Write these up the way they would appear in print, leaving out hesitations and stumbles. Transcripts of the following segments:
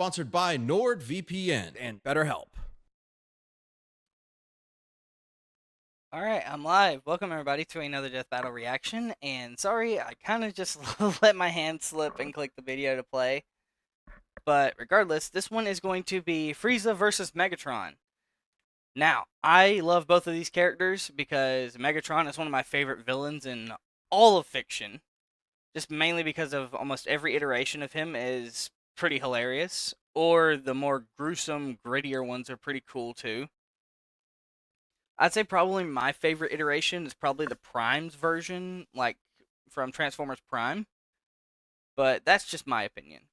sponsored by NordVPN and BetterHelp. Alright, I'm live. Welcome everybody to another Death Battle reaction, and sorry, I kind of just let my hand slip and click the video to play. But regardless, this one is going to be Frieza versus Megatron. Now, I love both of these characters because Megatron is one of my favorite villains in all of fiction. Just mainly because of almost every iteration of him is pretty hilarious, or the more gruesome, grittier ones are pretty cool too. I'd say probably my favorite iteration is probably the Prime's version, like from Transformers Prime. But that's just my opinion.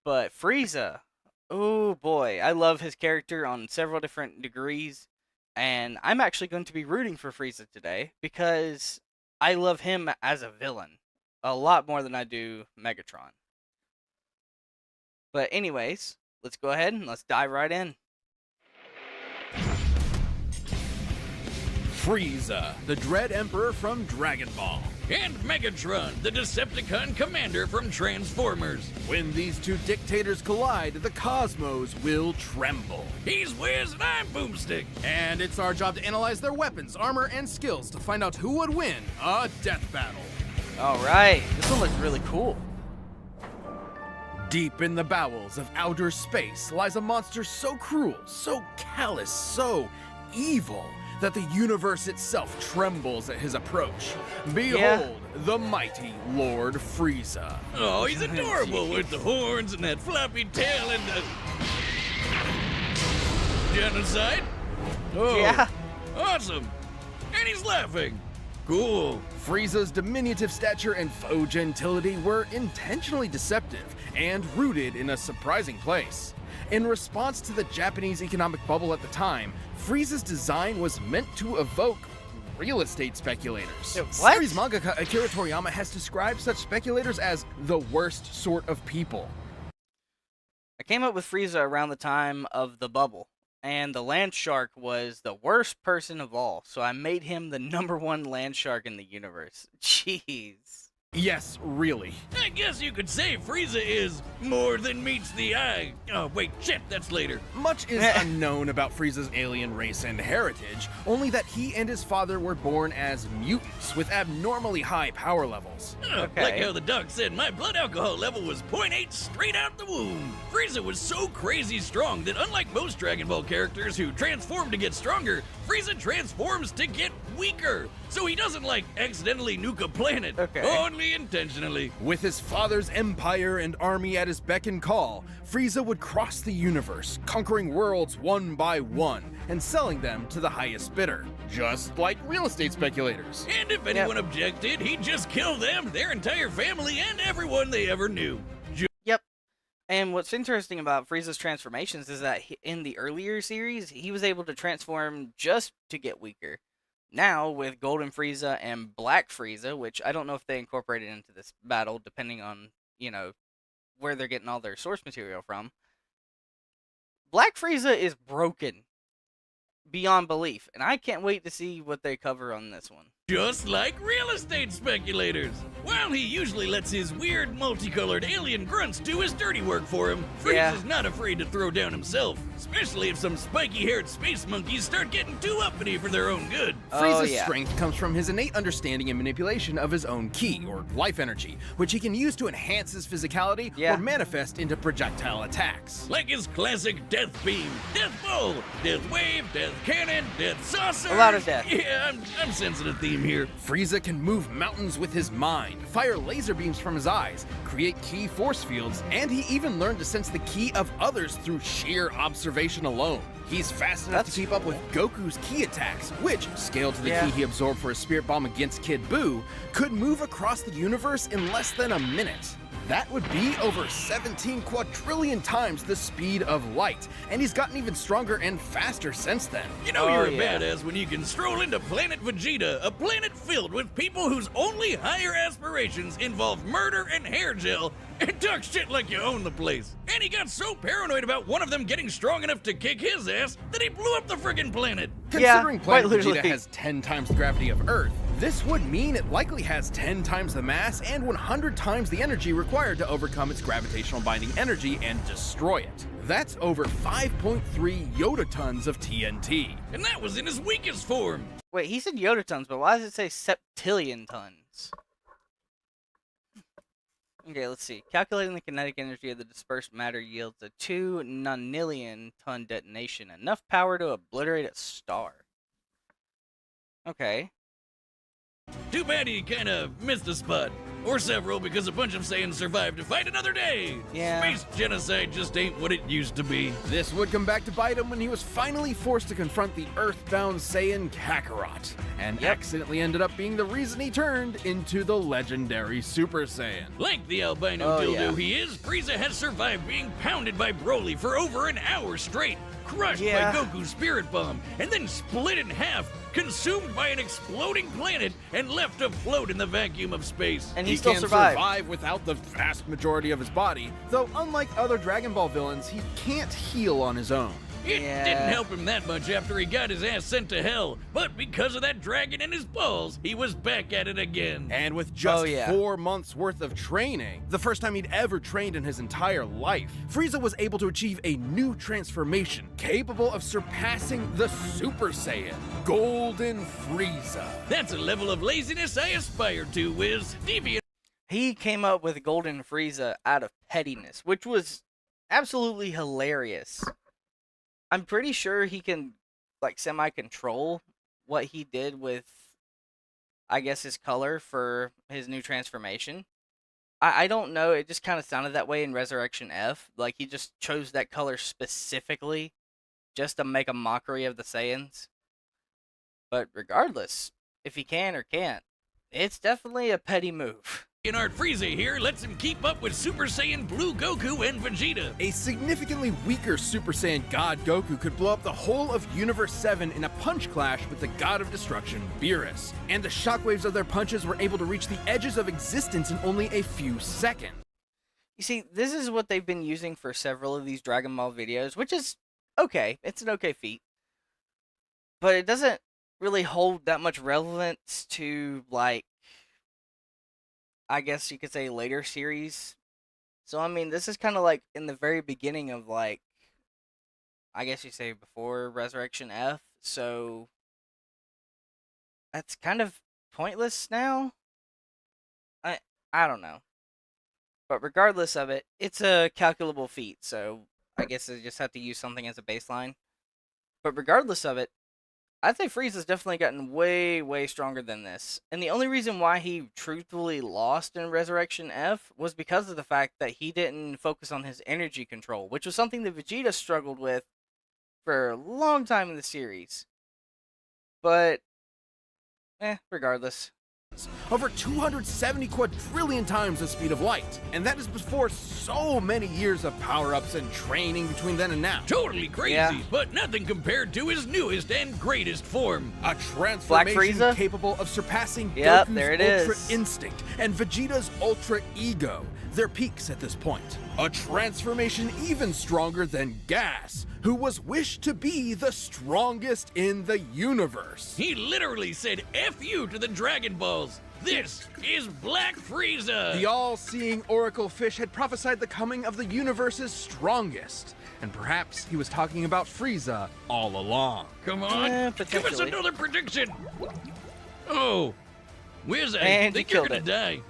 But Frieza, oh boy, I love his character on several different degrees. And I'm actually going to be rooting for Frieza today because I love him as a villain a lot more than I do Megatron. But anyways, let's go ahead and let's dive right in. Frieza, the Dread Emperor from Dragon Ball. And Megatron, the Decepticon commander from Transformers. When these two dictators collide, the cosmos will tremble. He's Wiz and I'm Boomstick. And it's our job to analyze their weapons, armor, and skills to find out who would win a death battle. Alright, this one looks really cool. Deep in the bowels of outer space lies a monster so cruel, so callous, so evil that the universe itself trembles at his approach. Behold, the mighty Lord Frieza. Oh, he's adorable with the horns and that floppy tail and the... Genocide? Oh, Yeah. Awesome. And he's laughing. Cool. Frieza's diminutive stature and faux gentility were intentionally deceptive and rooted in a surprising place. In response to the Japanese economic bubble at the time, Frieza's design was meant to evoke real estate speculators. What? Series mangaka Akira Toriyama has described such speculators as the worst sort of people. I came up with Frieza around the time of the bubble, and the land shark was the worst person of all, so I made him the #1 land shark in the universe. Jeez. Yes, really. I guess you could say Frieza is more than meets the eye. Oh, wait, shit, that's later. Much is unknown about Frieza's alien race and heritage, only that he and his father were born as mutants with abnormally high power levels. Okay. Like how the doc said my blood alcohol level was 0.8 straight out the womb. Frieza was so crazy strong that unlike most Dragon Ball characters who transform to get stronger, Frieza transforms to get weaker. So he doesn't, like, accidentally nuke a planet. Okay. Only intentionally. With his father's empire and army at his beck and call, Frieza would cross the universe, conquering worlds one by one, and selling them to the highest bidder, just like real estate speculators. And if anyone objected, he'd just kill them, their entire family, and everyone they ever knew. Yep. And what's interesting about Frieza's transformations is that in the earlier series, he was able to transform just to get weaker. Now, with Golden Frieza and Black Frieza, which I don't know if they incorporated into this battle, depending on, you know, where they're getting all their source material from, Black Frieza is broken beyond belief, and I can't wait to see what they cover on this one. Just like real estate speculators. While he usually lets his weird, multicolored alien grunts do his dirty work for him, Frieza's not afraid to throw down himself, especially if some spiky-haired space monkeys start getting too uppity for their own good. Frieza's strength comes from his innate understanding and manipulation of his own ki, or life energy, which he can use to enhance his physicality or manifest into projectile attacks. Like his classic Death Beam, Death Bowl, Death Wave, Death Cannon, Death Saucer. A lot of death. Yeah, I'm sensing a theme here. Frieza can move mountains with his mind, fire laser beams from his eyes, create ki force fields, and he even learned to sense the ki of others through sheer observation alone. He's fast enough to keep up with Goku's ki attacks, which, scaled to the ki he absorbed for a spirit bomb against Kid Buu, could move across the universe in less than a minute. That would be over 17 quadrillion times the speed of light, and he's gotten even stronger and faster since then. You know you're a badass when you can stroll into Planet Vegeta, a planet filled with people whose only higher aspirations involve murder and hair gel, and talk shit like you own the place. And he got so paranoid about one of them getting strong enough to kick his ass that he blew up the friggin' planet. Considering Planet Vegeta has 10 times the gravity of Earth, This would mean it likely has 10 times the mass and 100 times the energy required to overcome its gravitational binding energy and destroy it. That's over 5.3 yotatons of TNT. And that was in his weakest form. Wait, he said yotatons, but why does it say septillion tons? Okay, let's see. Calculating the kinetic energy of the dispersed matter yields a 2 nonillion ton detonation, enough power to obliterate a star. Okay. Too bad he kind of missed a spot. Or several, because a bunch of Saiyans survived to fight another day. Yeah. Space genocide just ain't what it used to be. This would come back to bite him when he was finally forced to confront the earthbound Saiyan Kakarot, and accidentally ended up being the reason he turned into the legendary Super Saiyan. Like the albino dildo he is, Frieza has survived being pounded by Broly for over an hour straight, crushed by Goku's Spirit Bomb, and then split in half, consumed by an exploding planet, and left afloat in the vacuum of space. And He still can survived. survive without the vast majority of his body, though unlike other Dragon Ball villains, he can't heal on his own. It didn't help him that much after he got his ass sent to hell, but because of that dragon in his balls, he was back at it again. And with just 4 months worth of training, the first time he'd ever trained in his entire life, Frieza was able to achieve a new transformation capable of surpassing the Super Saiyan, Golden Frieza. That's a level of laziness I aspire to, Wiz. Deviant. He came up with Golden Frieza out of pettiness, which was absolutely hilarious. I'm pretty sure he can, like, semi-control what he did with, I guess, his color for his new transformation. I don't know, it just kind of sounded that way in Resurrection F. Like, he just chose that color specifically just to make a mockery of the Saiyans. But regardless, if he can or can't, it's definitely a petty move. Art Frieza here lets him keep up with Super Saiyan Blue Goku and Vegeta. A significantly weaker Super Saiyan God Goku could blow up the whole of Universe 7 in a punch clash with the God of Destruction, Beerus, and the shockwaves of their punches were able to reach the edges of existence in only a few seconds. You see, this is what they've been using for several of these Dragon Ball videos, which is okay. It's an okay feat. But it doesn't really hold that much relevance to, like, I guess you could say later series. So, I mean, this is kind of like in the very beginning of, like, I guess you say before Resurrection F. So, that's kind of pointless now. I don't know. But regardless of it, it's a calculable feat. So, I guess I just have to use something as a baseline. But regardless of it, I'd say Frieza's definitely gotten way, way stronger than this. And the only reason why he truthfully lost in Resurrection F was because of the fact that he didn't focus on his energy control, which was something that Vegeta struggled with for a long time in the series. But, regardless. Over 270 quadrillion times the speed of light, and that is before so many years of power-ups and training between then and now. Totally crazy, but nothing compared to his newest and greatest form. A transformation capable of surpassing Goku's Ultra Instinct and Vegeta's Ultra Ego, their peaks at this point. A transformation even stronger than Gas, who was wished to be the strongest in the universe. He literally said F you to the Dragon Balls. This is Black Frieza! The all-seeing Oracle Fish had prophesied the coming of the universe's strongest, and perhaps he was talking about Frieza all along. Come on, give us another prediction! Oh, Wiz, I think you're gonna die.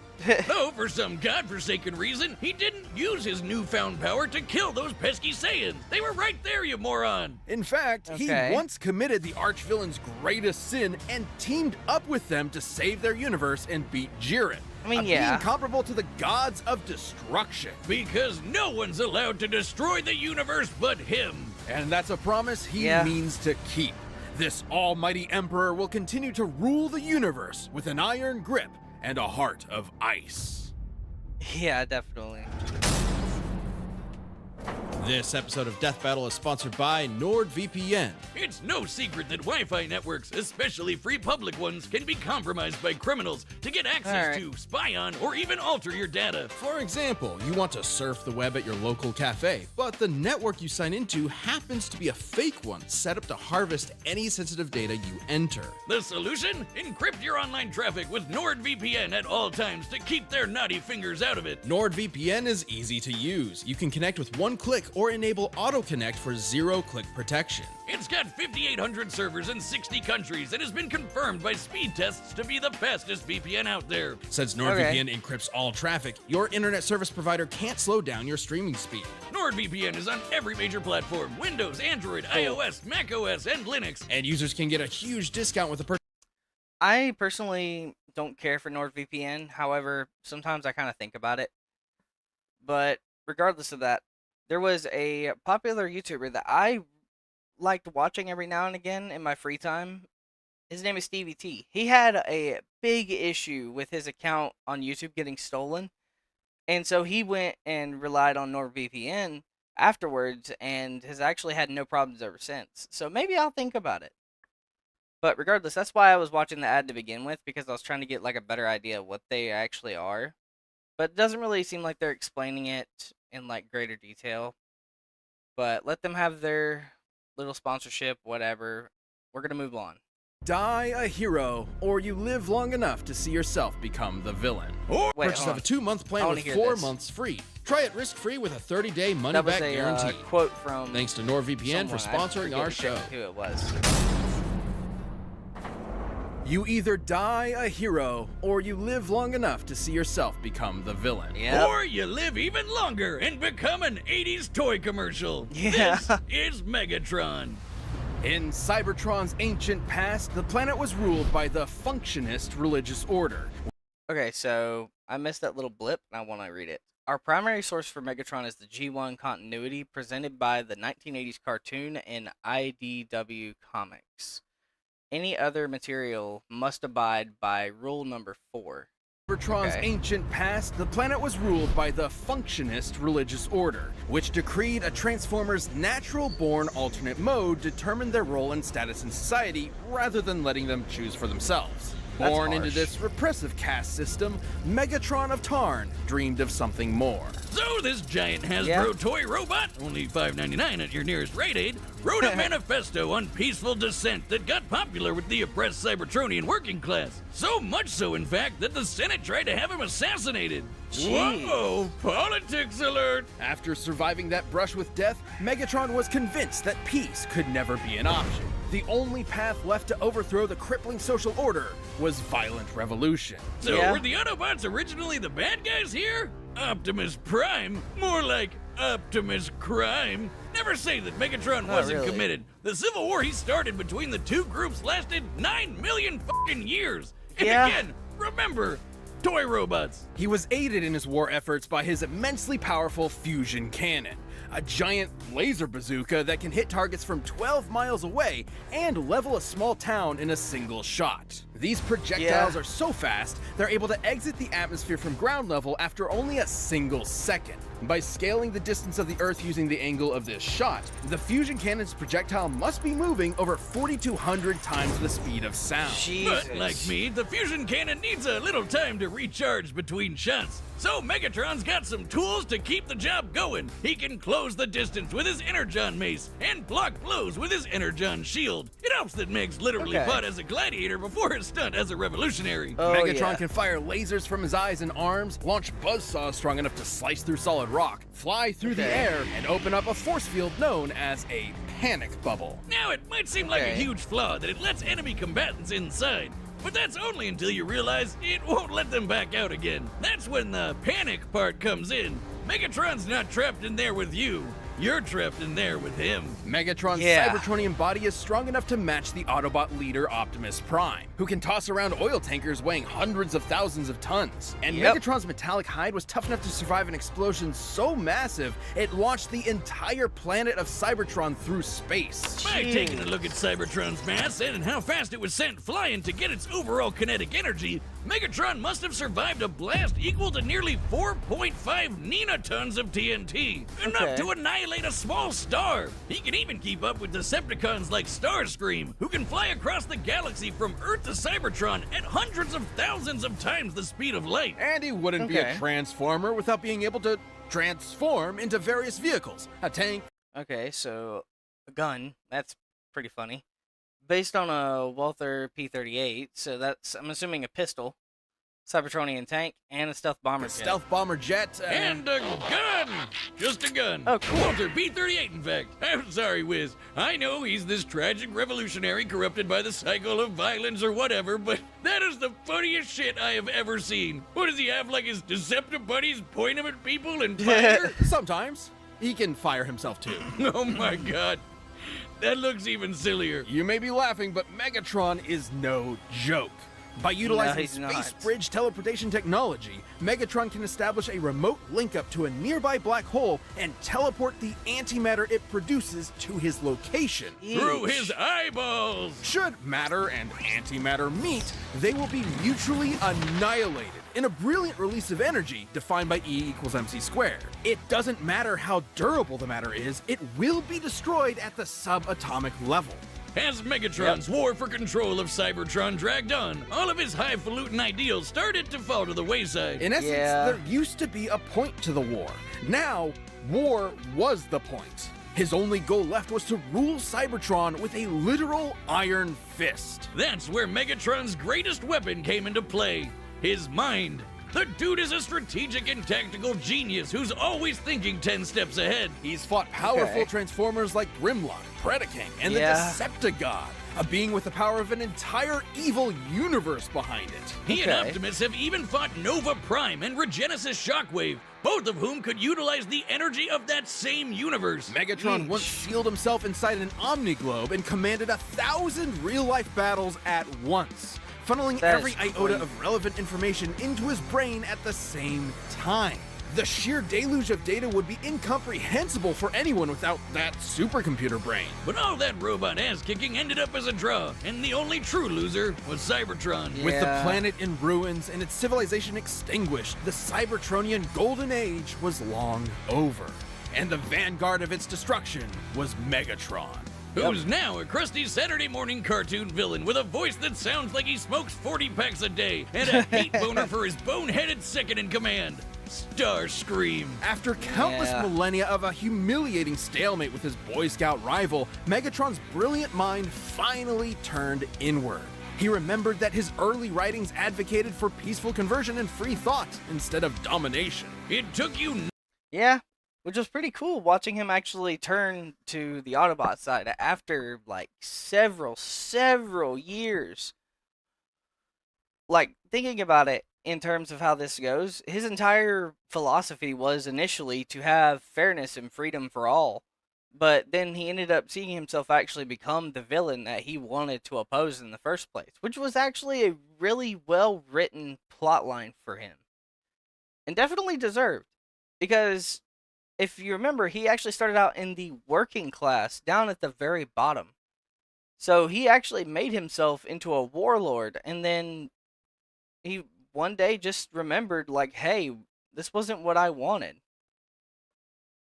Though, for some godforsaken reason, he didn't use his newfound power to kill those pesky Saiyans. They were right there, you moron! In fact, he once committed the archvillain's greatest sin and teamed up with them to save their universe and beat Jiren. I mean, being comparable to the gods of destruction. Because no one's allowed to destroy the universe but him. And that's a promise he means to keep. This almighty emperor will continue to rule the universe with an iron grip and a heart of ice. Yeah, definitely. This episode of Death Battle is sponsored by NordVPN. It's no secret that Wi-Fi networks, especially free public ones, can be compromised by criminals to get access to, spy on, or even alter your data. For example, you want to surf the web at your local cafe, but the network you sign into happens to be a fake one set up to harvest any sensitive data you enter. The solution? Encrypt your online traffic with NordVPN at all times to keep their naughty fingers out of it. NordVPN is easy to use. You can connect with one click or enable auto-connect for zero-click protection. It's got 5,800 servers in 60 countries and has been confirmed by speed tests to be the fastest VPN out there. Since NordVPN encrypts all traffic, your internet service provider can't slow down your streaming speed. NordVPN is on every major platform: Windows, Android, iOS, macOS, and Linux. And users can get a huge discount with a purchase. I personally don't care for NordVPN. However, sometimes I kind of think about it. But regardless of that, there was a popular YouTuber that I liked watching every now and again in my free time. His name is Stevie T. He had a big issue with his account on YouTube getting stolen. And so he went and relied on NordVPN afterwards and has actually had no problems ever since. So maybe I'll think about it. But regardless, that's why I was watching the ad to begin with, because I was trying to get like a better idea of what they actually are. But it doesn't really seem like they're explaining it in like greater detail. But let them have their little sponsorship, whatever. We're going to move on. Die a hero, or you live long enough to see yourself become the villain. Or Wait, Purchase hold of on. a 2-month I plan wanna with hear 4 this. months free. Try it risk-free with a 30-day That was money-back a guarantee. quote from Thanks to NordVPN for someone. I sponsoring forget our show. exactly who it was. You either die a hero, or you live long enough to see yourself become the villain. Yep. Or you live even longer and become an 80s toy commercial. Yeah. This is Megatron. In Cybertron's ancient past, the planet was ruled by the Functionist religious order. Okay, so I missed that little blip, and I want to read it. Our primary source for Megatron is the G1 continuity presented by the 1980s cartoon and IDW Comics. Any other material must abide by rule number 4. Cybertron's ancient past, the planet was ruled by the Functionist religious order, which decreed a Transformer's natural-born alternate mode determined their role and status in society rather than letting them choose for themselves. That's Born into harsh. this repressive caste system, Megatron of Tarn dreamed of something more. So this giant Hasbro toy robot, only $5.99 at your nearest Rite Aid, wrote a manifesto on peaceful dissent that got popular with the oppressed Cybertronian working class. So much so, in fact, that the Senate tried to have him assassinated. Jeez. Whoa, politics alert! After surviving that brush with death, Megatron was convinced that peace could never be an option. The only path left to overthrow the crippling social order was violent revolution. So Yeah. were the Autobots originally the bad guys here? Optimus Prime? More like Optimus Crime? Never say that Megatron Not wasn't really. committed. The civil war he started between the two groups lasted 9 million fucking years. And Yeah. again, remember, toy robots. He was aided in his war efforts by his immensely powerful fusion cannon, a giant laser bazooka that can hit targets from 12 miles away and level a small town in a single shot. These projectiles are so fast, they're able to exit the atmosphere from ground level after only a single second. By scaling the distance of the Earth using the angle of this shot, the fusion cannon's projectile must be moving over 4,200 times the speed of sound. Jesus. But like me, the fusion cannon needs a little time to recharge between shots. So Megatron's got some tools to keep the job going. He can close the distance with his Energon mace and block blows with his Energon shield. It helps that Megs literally Okay. fought as a gladiator before his stunt as a revolutionary. Oh, Megatron yeah. can fire lasers from his eyes and arms, launch buzzsaws strong enough to slice through solid rock, fly through the Okay. air, and open up a force field known as a panic bubble. Now, it might seem like a Okay. huge flaw that it lets enemy combatants inside, but that's only until you realize it won't let them back out again. That's when the panic part comes in. Megatron's not trapped in there with you. You're trapped in there with him. Megatron's Yeah. Cybertronian body is strong enough to match the Autobot leader Optimus Prime, who can toss around oil tankers weighing hundreds of thousands of tons. And Yep. Megatron's metallic hide was tough enough to survive an explosion so massive, it launched the entire planet of Cybertron through space. By taking a look at Cybertron's mass and how fast it was sent flying to get its overall kinetic energy, Megatron must have survived a blast equal to nearly 4.5 ninatons of TNT, enough to annihilate a small star. He can even keep up with Decepticons like Starscream, who can fly across the galaxy from Earth to Cybertron at hundreds of thousands of times the speed of light. And he wouldn't be a transformer without being able to transform into various vehicles. A tank. Okay, so a gun. That's pretty funny. Based on a Walther P-38, so that's, I'm assuming, a pistol, Cybertronian tank, and a stealth bomber jet. Stealth bomber jet. And a gun! Just a gun. Oh, cool. Walter P-38, in fact. I'm sorry, Wiz. I know he's this tragic revolutionary corrupted by the cycle of violence or whatever, but that is the funniest shit I have ever seen. What does he have, like his Deceptive buddies point him at people and fire? Sometimes. He can fire himself, too. Oh my god. That looks even sillier. You may be laughing, but Megatron is no joke. By utilizing he's space not. bridge teleportation technology, Megatron can establish a remote link-up to a nearby black hole and teleport the antimatter it produces to his location. Through his eyeballs. Should matter and antimatter meet, they will be mutually annihilated in a brilliant release of energy defined by E equals mc squared. It doesn't matter how durable the matter is, it will be destroyed at the subatomic level. As Megatron's war for control of Cybertron dragged on, all of his highfalutin ideals started to fall to the wayside. In essence, there used to be a point to the war. Now, war was the point. His only goal left was to rule Cybertron with a literal iron fist. That's where Megatron's greatest weapon came into play, his mind. The dude is a strategic and tactical genius who's always thinking 10 steps ahead. He's fought powerful Transformers like Grimlock, Predaking, and the Decepticon, a being with the power of an entire evil universe behind it. He and Optimus have even fought Nova Prime and Regenesis Shockwave, both of whom could utilize the energy of that same universe. Megatron once sealed himself inside an Omniglobe and commanded 1,000 real-life battles at once, funneling every iota of relevant information into his brain at the same time. The sheer deluge of data would be incomprehensible for anyone without that supercomputer brain. But all that robot ass-kicking ended up as a draw, and the only true loser was Cybertron. With the planet in ruins and its civilization extinguished, the Cybertronian Golden Age was long over. And the vanguard of its destruction was Megatron. Who's now a crusty Saturday morning cartoon villain with a voice that sounds like he smokes 40 packs a day and a hate boner for his boneheaded second in command, Starscream. After countless millennia of a humiliating stalemate with his Boy Scout rival, Megatron's brilliant mind finally turned inward. He remembered that his early writings advocated for peaceful conversion and free thought instead of domination. It took you... Which was pretty cool, watching him actually turn to the Autobot side after, like, several years. Like, thinking about it in terms of how this goes, his entire philosophy was initially to have fairness and freedom for all. But then he ended up seeing himself actually become the villain that he wanted to oppose in the first place, which was actually a really well-written plotline for him. And definitely deserved, because... if you remember, he actually started out in the working class, down at the very bottom. So he actually made himself into a warlord, and then he one day just remembered, like, hey, this wasn't what I wanted.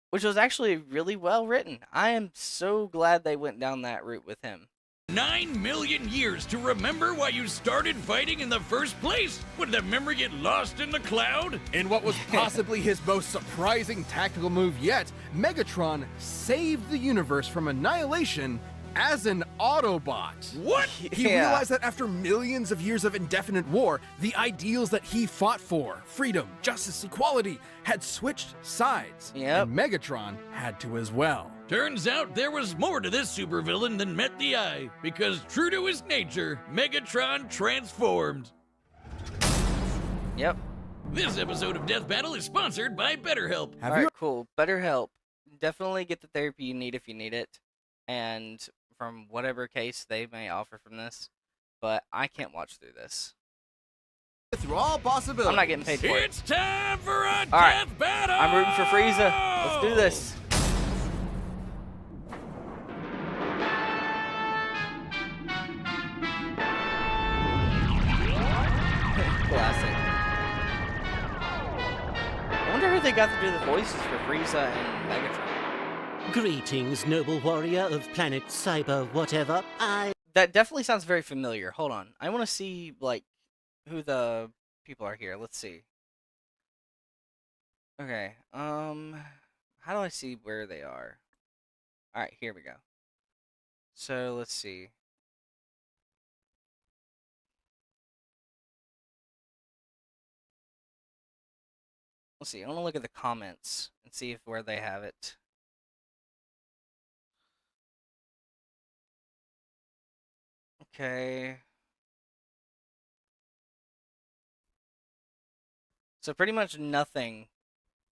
Which was actually really well written. I am so glad they went down that route with him. 9 million years to remember why you started fighting in the first place? Would that memory get lost in the cloud? In what was possibly his most surprising tactical move yet, Megatron saved the universe from annihilation as an Autobot. What? He realized that after millions of years of indefinite war, the ideals that he fought for, freedom, justice, equality, had switched sides. And Megatron had to as well. Turns out there was more to this supervillain than met the eye, because true to his nature, Megatron transformed. Yep. This episode of Death Battle is sponsored by BetterHelp. Alright, cool. BetterHelp. Definitely get the therapy you need if you need it. And from whatever case they may offer from this. But I can't watch through this. Through all possibilities. I'm not getting paid for it. It's time for a death battle! I'm rooting for Frieza. Let's do this. they got to do the voices for Frieza and Megatron. Greetings, noble warrior of planet Cyber whatever. That definitely sounds very familiar. Hold on. I want to see, like, who the people are here. Let's see. Okay, how do I see where they are? Alright, here we go. So, let's see. Let's see, I want to look at the comments and see if where they have it. Okay. So pretty much nothing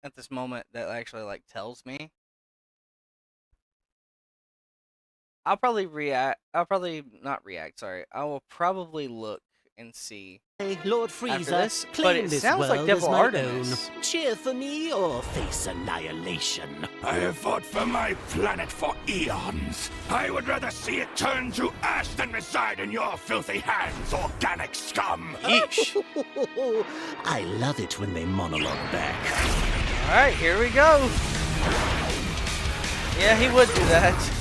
at this moment that actually, like, tells me. I'll probably not react, sorry. I will probably look and see. Lord After Frieza, this, claim but it this sounds like world as Devil my Artemis. own. Cheer for me or face annihilation. I have fought for my planet for eons. I would rather see it turn to ash than reside in your filthy hands, organic scum. Yeesh. I love it when they monologue back. Alright, here we go. Yeah, he would do that.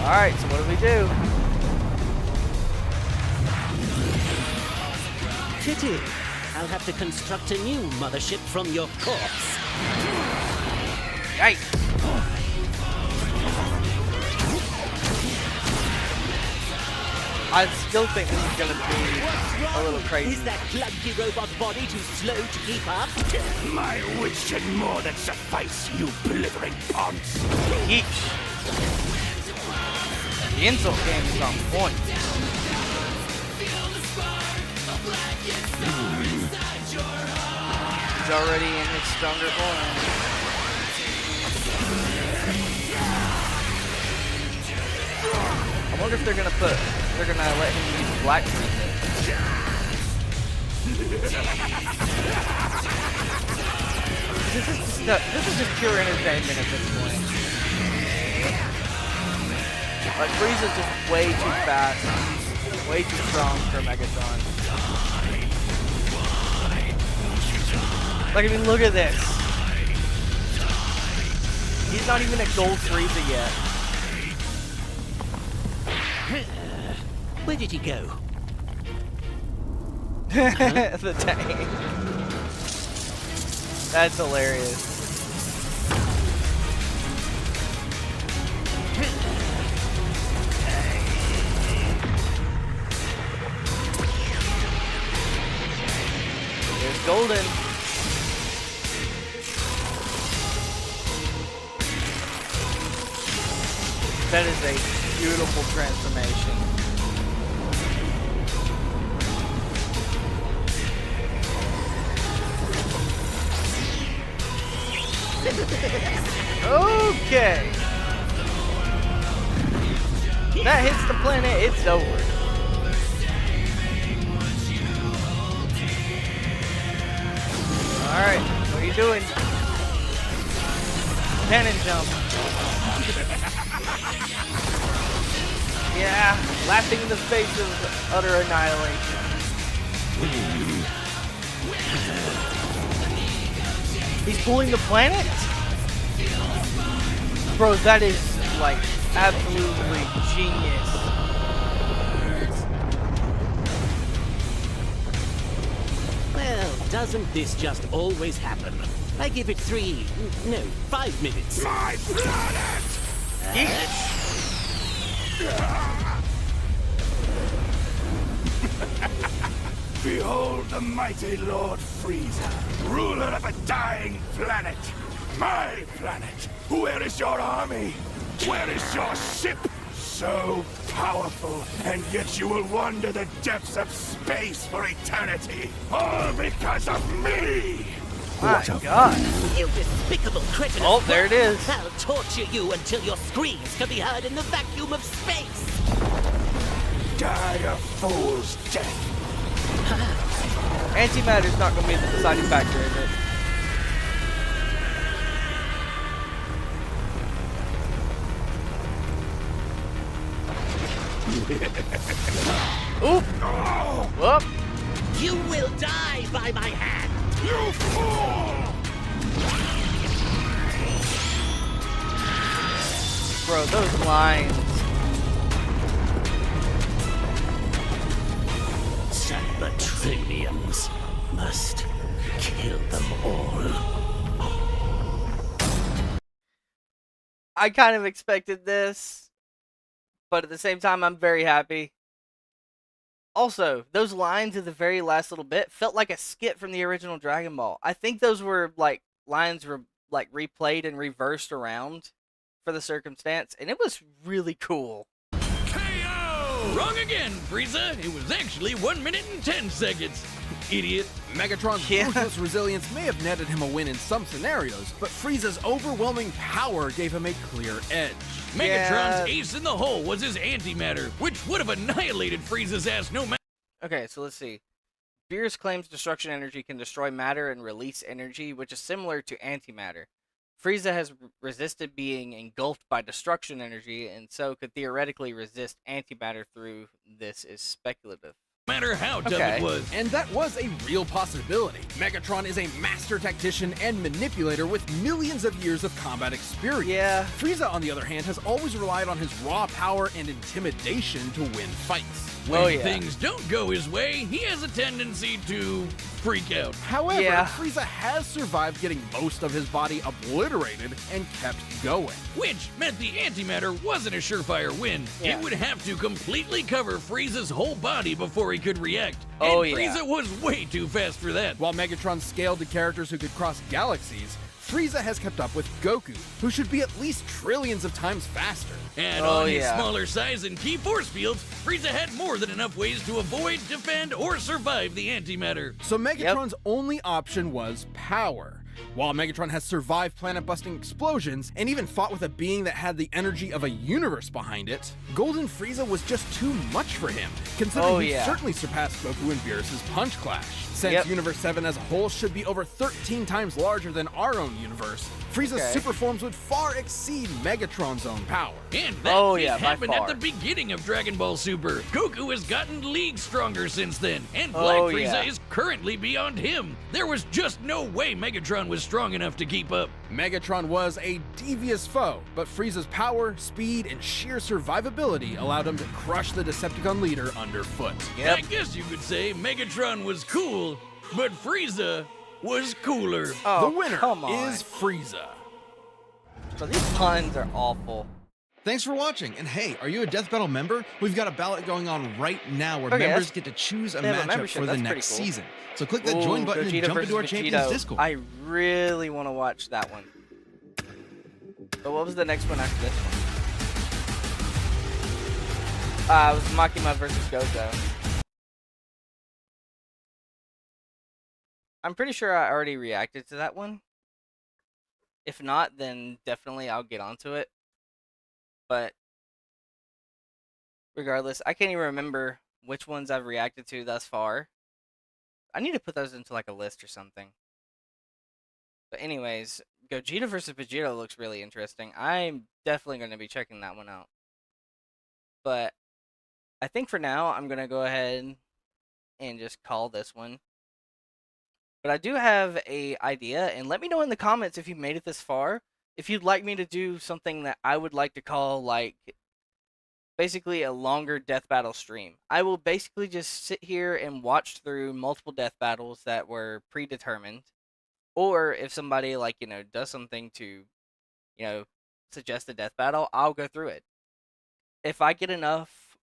Alright, so what do we do? Pity. I'll have to construct a new mothership from your corpse. Yikes. I still think this is gonna be a little crazy. Is that clunky robot body too slow to keep up? My wits should more than suffice, you blithering ponce. Yeesh. The insult game is on point. He's already in his stronger form. I wonder if they're gonna let him use Black Frieza. This is just pure entertainment at this point. Like, Frieza's just way too fast, way too strong for Megatron. Like, I mean, look at this. He's not even a gold Frieza yet. Where did he go? The tank. That's hilarious. There's Golden. That is a beautiful transformation. Okay. That hits the planet, it's over. Alright, what are you doing? Cannon jump. Yeah, laughing in the face of utter annihilation. He's pulling the planet? Bro, that is, like, absolutely genius. Well, doesn't this just always happen? I give it 5 minutes. My planet! Behold the mighty Lord Frieza, ruler of a dying planet. My planet. Where is your army? Where is your ship? So powerful, and yet you will wander the depths of space for eternity. All because of me! My God. You despicable cretin! Oh, there it is. I'll torture you until your screams can be heard in the vacuum of space! Die a fool's death. Antimatter's not going to be the deciding factor, is it? Oop! Whoop! You will die by my hand! You fool! Bro, those lines. Cybertronians must kill them all. I kind of expected this, but at the same time, I'm very happy. Also, those lines at the very last little bit felt like a skit from the original Dragon Ball. I think those were like lines were like replayed and reversed around for the circumstance, and it was really cool. KO! Wrong again, Frieza. It was actually 1 minute and 10 seconds. Idiot. Megatron's Yeah. ruthless resilience may have netted him a win in some scenarios, but Frieza's overwhelming power gave him a clear edge. Megatron's ace in the hole was his antimatter, which would have annihilated Frieza's ass no matter. Okay, so let's see. Beerus claims destruction energy can destroy matter and release energy, which is similar to antimatter. Frieza has resisted being engulfed by destruction energy, and so could theoretically resist antimatter through this is speculative. Matter how tough Okay. it was. And that was a real possibility. Megatron is a master tactician and manipulator with millions of years of combat experience. Yeah. Frieza, on the other hand, has always relied on his raw power and intimidation to win fights. When Oh, yeah. things don't go his way, he has a tendency to freak out. However, Yeah. Frieza has survived getting most of his body obliterated and kept going. Which meant the antimatter wasn't a surefire win. Yeah. It would have to completely cover Frieza's whole body before he could react. Oh, and yeah. Frieza was way too fast for that. While Megatron scaled to characters who could cross galaxies, Frieza has kept up with Goku, who should be at least trillions of times faster. And Oh, on his yeah. smaller size and key force fields, Frieza had more than enough ways to avoid, defend, or survive the antimatter. So Megatron's only option was power. While Megatron has survived planet-busting explosions and even fought with a being that had the energy of a universe behind it, Golden Frieza was just too much for him, considering Oh, he yeah. certainly surpassed Goku and Beerus' Punch Clash. Since Yep. Universe 7 as a whole should be over 13 times larger than our own universe, Frieza's Okay. super forms would far exceed Megatron's own power. And that Oh, feat yeah, by happened at far. the beginning of Dragon Ball Super. Goku has gotten leagues stronger since then, and Black Oh, Frieza yeah. is currently beyond him. There was just no way Megatron was strong enough to keep up. Megatron was a devious foe, but Frieza's power, speed, and sheer survivability allowed him to crush the Decepticon leader underfoot. Yep. I guess you could say Megatron was cool, but Frieza was cooler. Oh, The winner come on. is Frieza. So these puns are awful. Thanks for watching. And hey, are you a Death Battle member? We've got a ballot going on right now where Okay, members that's- get to choose a they have a matchup membership. for the That's pretty next cool. season. So click that join Ooh, button and Gogeta jump into our versus Champions Vegito. Discord. I really want to watch that one. But what was the next one after this one? It was Makima versus Gojo. I'm pretty sure I already reacted to that one. If not, then definitely I'll get onto it. But regardless, I can't even remember which ones I've reacted to thus far. I need to put those into like a list or something. But anyways, Gogeta versus Vegeta looks really interesting. I'm definitely going to be checking that one out. But I think for now, I'm going to go ahead and just call this one. But I do have a idea, and let me know in the comments if you made it this far. If you'd like me to do something that I would like to call, like, basically a longer death battle stream. I will basically just sit here and watch through multiple death battles that were predetermined. Or if somebody, like, does something to, suggest a death battle, I'll go through it. If I get enough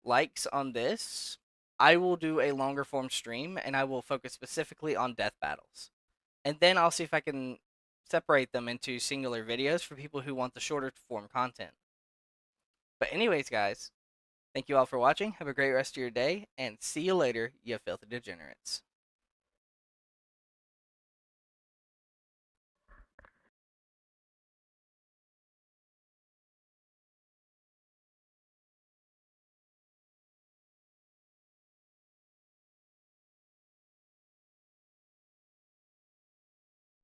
likes on this, I will do a longer form stream, and I will focus specifically on death battles. And then I'll see if I can separate them into singular videos for people who want the shorter form content. But anyways, guys, thank you all for watching. Have a great rest of your day, and see you later, you filthy degenerates.